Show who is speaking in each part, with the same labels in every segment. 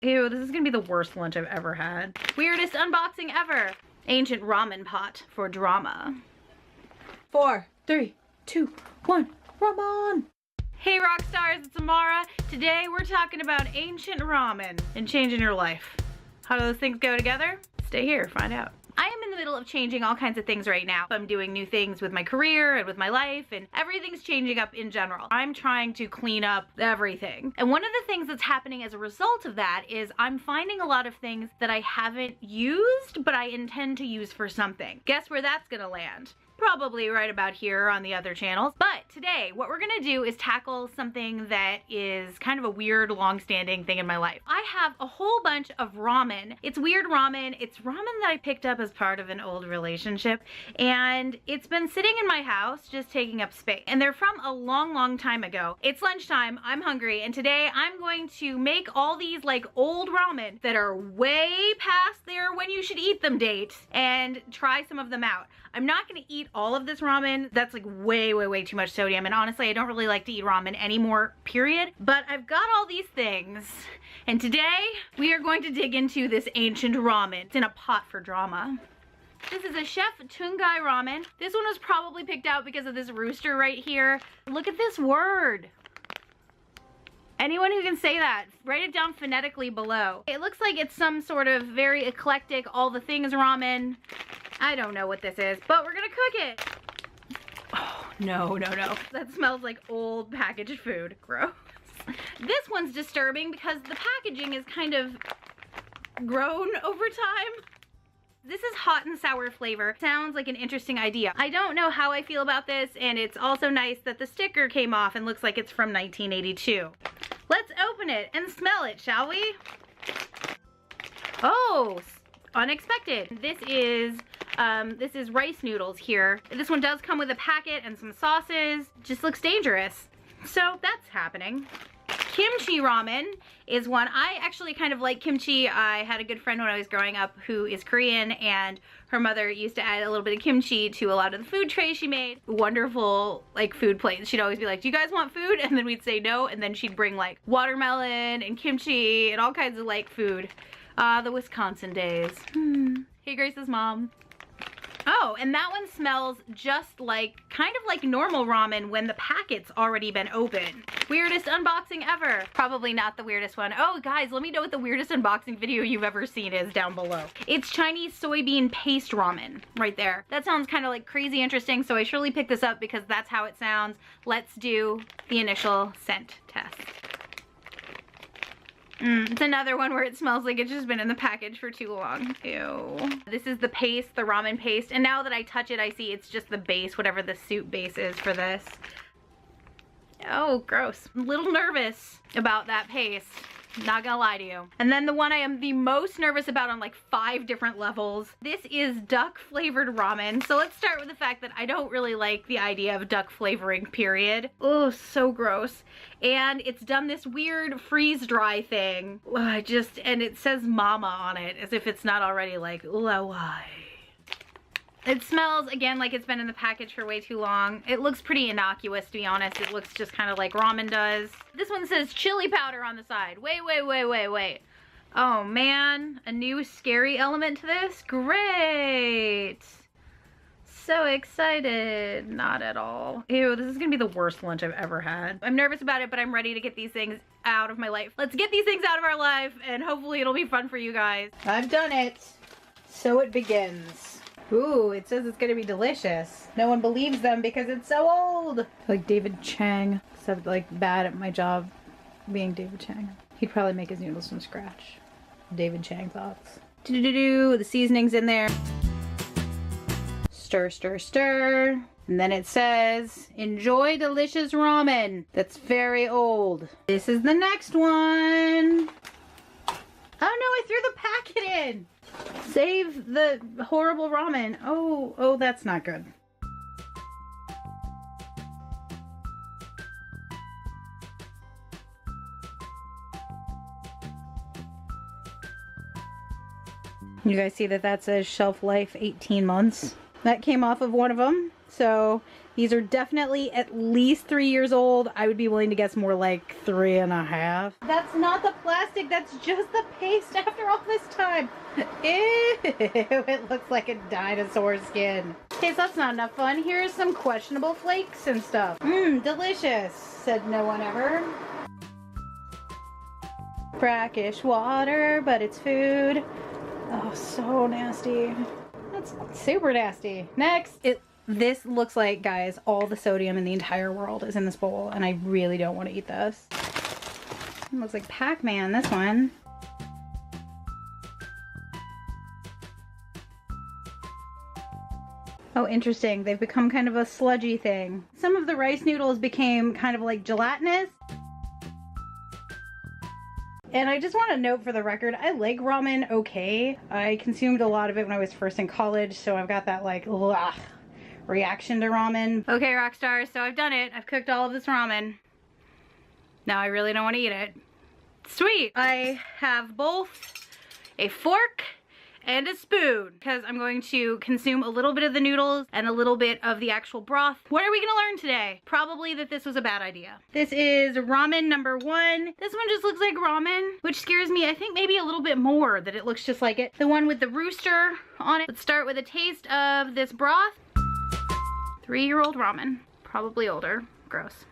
Speaker 1: Ew, this is gonna be the worst lunch I've ever had. Weirdest unboxing ever. Ancient ramen pot for drama. 4, 3, 2, 1, ramen! Hey rock stars, it's Amara. Today we're talking about ancient ramen and changing your life. How do those things go together? Stay here, find out. I am in the middle of changing all kinds of things right now. I'm doing new things with my career and with my life, and everything's changing up in general. I'm trying to clean up everything. And one of the things that's happening as a result of that is I'm finding a lot of things that I haven't used, but I intend to use for something. Guess where that's gonna land? Probably right about here on the other channels. But today, what we're gonna do is tackle something that is kind of a weird, long-standing thing in my life. I have a whole bunch of ramen. It's weird ramen. It's ramen that I picked up as part of an old relationship, and it's been sitting in my house just taking up space. And they're from a long, long time ago. It's lunchtime, I'm hungry, and today I'm going to make all these like old ramen that are way past their when you should eat them date and try some of them out. I'm not gonna eat all of this ramen. That's like way, way, way too much sodium. And honestly, I don't really like to eat ramen anymore, period. But I've got all these things. And today, we are going to dig into this ancient ramen. It's in a pot for drama. This is a Chef Tungai ramen. This one was probably picked out because of this rooster right here. Look at this word. Anyone who can say that, write it down phonetically below. It looks like it's some sort of very eclectic, all the things ramen. I don't know what this is, but we're gonna cook it. Oh, no, no, no. That smells like old packaged food. Gross. This one's disturbing because the packaging is kind of grown over time. This is hot and sour flavor. Sounds like an interesting idea. I don't know how I feel about this, and it's also nice that the sticker came off and looks like it's from 1982. Let's open it and smell it, shall we? Oh, unexpected. This is rice noodles here. This one does come with a packet and some sauces. Just looks dangerous. So that's happening. Kimchi ramen is one. I actually kind of like kimchi. I had a good friend when I was growing up who is Korean, and her mother used to add a little bit of kimchi to a lot of the food trays she made. Wonderful like food plates. She'd always be like, do you guys want food? And then we'd say no, and then she'd bring like watermelon and kimchi and all kinds of like food. The Wisconsin days. Hey, Grace's mom. Oh, and that one smells just like, kind of like normal ramen when the packet's already been opened. Weirdest unboxing ever. Probably not the weirdest one. Oh, guys, let me know what the weirdest unboxing video you've ever seen is down below. It's Chinese soybean paste ramen right there. That sounds kind of like crazy interesting, so I surely picked this up because that's how it sounds. Let's do the initial scent test. It's another one where it smells like it's just been in the package for too long. Ew. This is the paste, the ramen paste, and now that I touch it, I see it's just the base, whatever the soup base is for this. Oh, gross. I'm a little nervous about that paste. Not gonna lie to you. And then the one I am the most nervous about on like 5 different levels. This is duck flavored ramen. So let's start with the fact that I don't really like the idea of duck flavoring, period. Oh, so gross. And it's done this weird freeze dry thing. And it says mama on it as if it's not already like, why? It smells, again, like it's been in the package for way too long. It looks pretty innocuous, to be honest. It looks just kind of like ramen does. This one says chili powder on the side. Wait. Oh, man. A new scary element to this? Great. So excited. Not at all. Ew, this is gonna be the worst lunch I've ever had. I'm nervous about it, but I'm ready to get these things out of my life. Let's get these things out of our life, and hopefully it'll be fun for you guys. I've done it. So it begins. Ooh, it says it's gonna be delicious. No one believes them because it's so old. Like David Chang, except like bad at my job being David Chang. He'd probably make his noodles from scratch. David Chang thoughts. The seasoning's in there. Stir, stir, stir. And then it says, enjoy delicious ramen. That's very old. This is the next one. Oh no, I threw the packet in. Save the horrible ramen. Oh, that's not good. You guys see that says shelf life 18 months? That came off of one of them. So These are definitely at least 3 years old. I would be willing to guess more like 3.5. That's not the plastic, that's just the paste after all this time. Ew, it looks like a dinosaur skin. Okay, so that's not enough fun. Here's some questionable flakes and stuff. Mmm, delicious, said no one ever. Brackish water, but it's food. Oh, so nasty. That's super nasty. Next, this looks like, guys, all the sodium in the entire world is in this bowl, and I really don't want to eat this. It looks like Pac-Man, this one. Oh, interesting. They've become kind of a sludgy thing. Some of the rice noodles became kind of like gelatinous. And I just want to note for the record, I like ramen okay. I consumed a lot of it when I was first in college, so I've got that like, ugh, reaction to ramen. Okay, rock stars, so I've done it. I've cooked all of this ramen. Now I really don't want to eat it. Sweet! I have both a fork and a spoon because I'm going to consume a little bit of the noodles and a little bit of the actual broth. What are we gonna learn today? Probably that this was a bad idea. This is ramen number 1. This one just looks like ramen, which scares me. I think maybe a little bit more that it looks just like it. The one with the rooster on it. Let's start with a taste of this broth. 3-year-old ramen, probably older. Gross.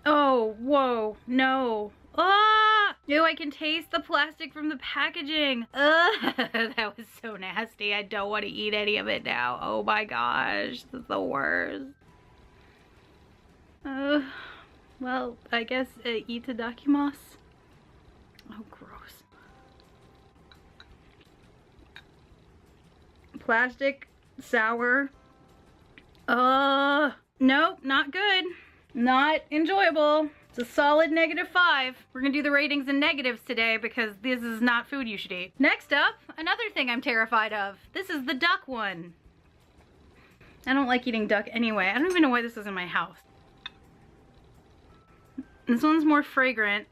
Speaker 1: Oh, whoa, no. Ah! Ew, I can taste the plastic from the packaging. Ugh, that was so nasty. I don't want to eat any of it now. Oh my gosh, this is the worst. Well, I guess itadakimasu. Oh, gross. Plastic, sour. Nope, not good. Not enjoyable. It's a solid -5. We're gonna do the ratings in negatives today because this is not food you should eat. Next up, another thing I'm terrified of. This is the duck one. I don't like eating duck anyway. I don't even know why this is in my house. This one's more fragrant.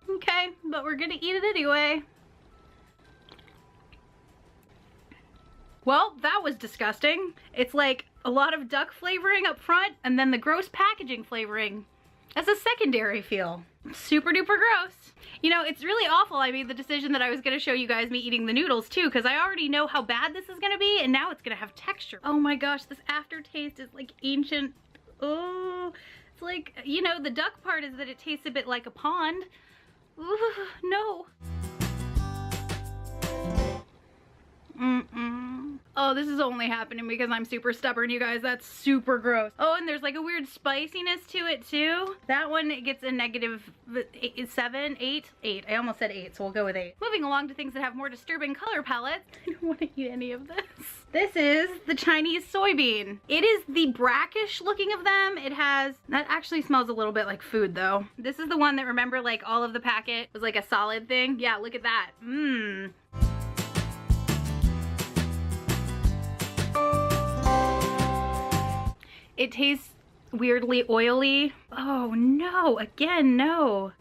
Speaker 1: Okay, but we're gonna eat it anyway. Well, that was disgusting. It's like a lot of duck flavoring up front and then the gross packaging flavoring as a secondary feel. Super duper gross. You know, it's really awful I made the decision that I was gonna show you guys me eating the noodles too, because I already know how bad this is gonna be and now it's gonna have texture. Oh my gosh, this aftertaste is like ancient. Oh, it's like, you know, the duck part is that it tastes a bit like a pond. Ooh, no. Oh, this is only happening because I'm super stubborn, you guys. That's super gross. Oh, and there's like a weird spiciness to it too. That one gets a -7, 8. I almost said 8, so we'll go with 8. Moving along to things that have more disturbing color palettes. I don't want to eat any of this. This is the Chinese soybean. It is the brackish looking of them. It has, that actually smells a little bit like food though. This is the one that, remember, like all of the packet was like a solid thing. Yeah, look at that. Mmm. It tastes weirdly oily. Oh no, again, no.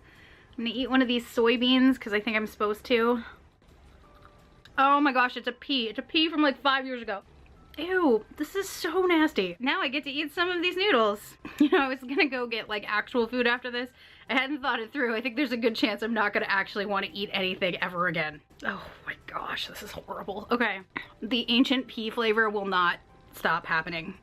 Speaker 1: I'm gonna eat one of these soybeans because I think I'm supposed to. Oh my gosh, it's a pea. It's a pea from like 5 years ago. Ew, this is so nasty. Now I get to eat some of these noodles. You know, I was gonna go get like actual food after this. I hadn't thought it through. I think there's a good chance I'm not gonna actually want to eat anything ever again. Oh my gosh, this is horrible. Okay, the ancient pea flavor will not stop happening.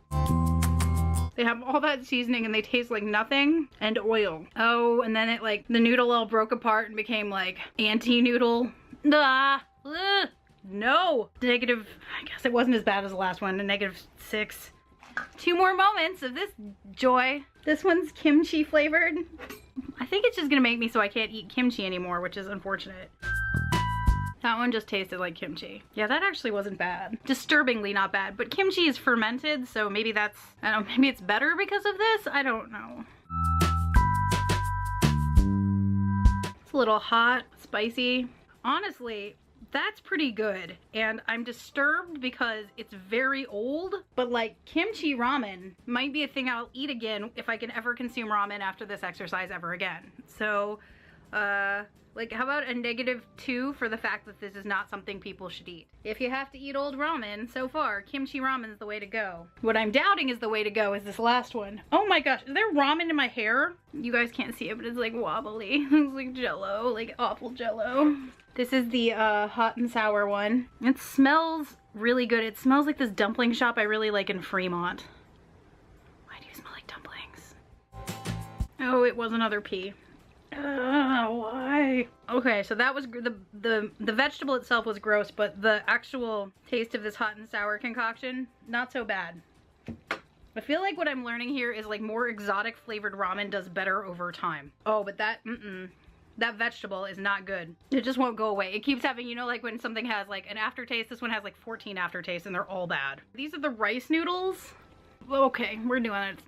Speaker 1: They have all that seasoning and they taste like nothing and oil. Oh, and then it like, the noodle all broke apart and became like anti-noodle. Ah, ugh, no. Negative, I guess it wasn't as bad as the last one, a -6. 2 more moments of this joy. This one's kimchi flavored. I think it's just gonna make me so I can't eat kimchi anymore, which is unfortunate. That one just tasted like kimchi. Yeah, that actually wasn't bad. Disturbingly not bad, but kimchi is fermented, so maybe that's, I don't know, maybe it's better because of this? I don't know. It's a little hot, spicy. Honestly, that's pretty good. And I'm disturbed because it's very old, but like kimchi ramen might be a thing I'll eat again if I can ever consume ramen after this exercise ever again. So Like, how about a -2 for the fact that this is not something people should eat? If you have to eat old ramen, so far, kimchi ramen is the way to go. What I'm doubting is the way to go is this last one. Oh my gosh, is there ramen in my hair? You guys can't see it, but it's like wobbly. It's like jello, like awful jello. This is the hot and sour one. It smells really good. It smells like this dumpling shop I really like in Fremont. Why do you smell like dumplings? Oh, it was another pea. Why? Okay, so that was the vegetable itself was gross, but the actual taste of this hot and sour concoction, not so bad. I feel like what I'm learning here is like more exotic flavored ramen does better over time. Oh, but that, that vegetable is not good. It just won't go away. It keeps having, you know, like when something has like an aftertaste, this one has like 14 aftertastes and they're all bad. These are the rice noodles. Okay, we're doing it.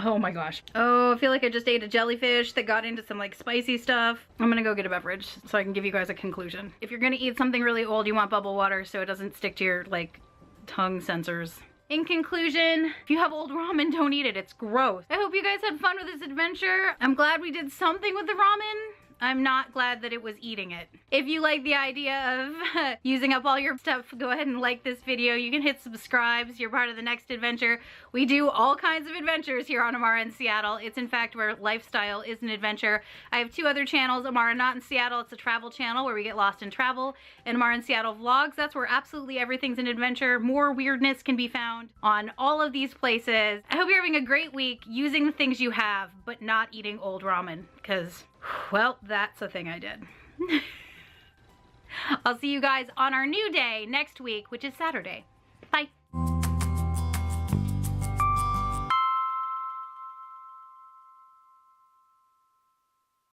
Speaker 1: Oh my gosh. Oh, I feel like I just ate a jellyfish that got into some like spicy stuff. I'm gonna go get a beverage so I can give you guys a conclusion. If you're gonna eat something really old, you want bubble water so it doesn't stick to your like tongue sensors. In conclusion, if you have old ramen, don't eat it. It's gross. I hope you guys had fun with this adventure. I'm glad we did something with the ramen. I'm not glad that it was eating it. If you like the idea of using up all your stuff, go ahead and like this video. You can hit subscribe so you're part of the next adventure. We do all kinds of adventures here on Amara in Seattle. It's in fact where lifestyle is an adventure. I have 2 other channels, Amara Not in Seattle. It's a travel channel where we get lost in travel. And Amara in Seattle Vlogs, that's where absolutely everything's an adventure. More weirdness can be found on all of these places. I hope you're having a great week using the things you have, but not eating old ramen, because, well, that's a thing I did. I'll see you guys on our new day next week, which is Saturday.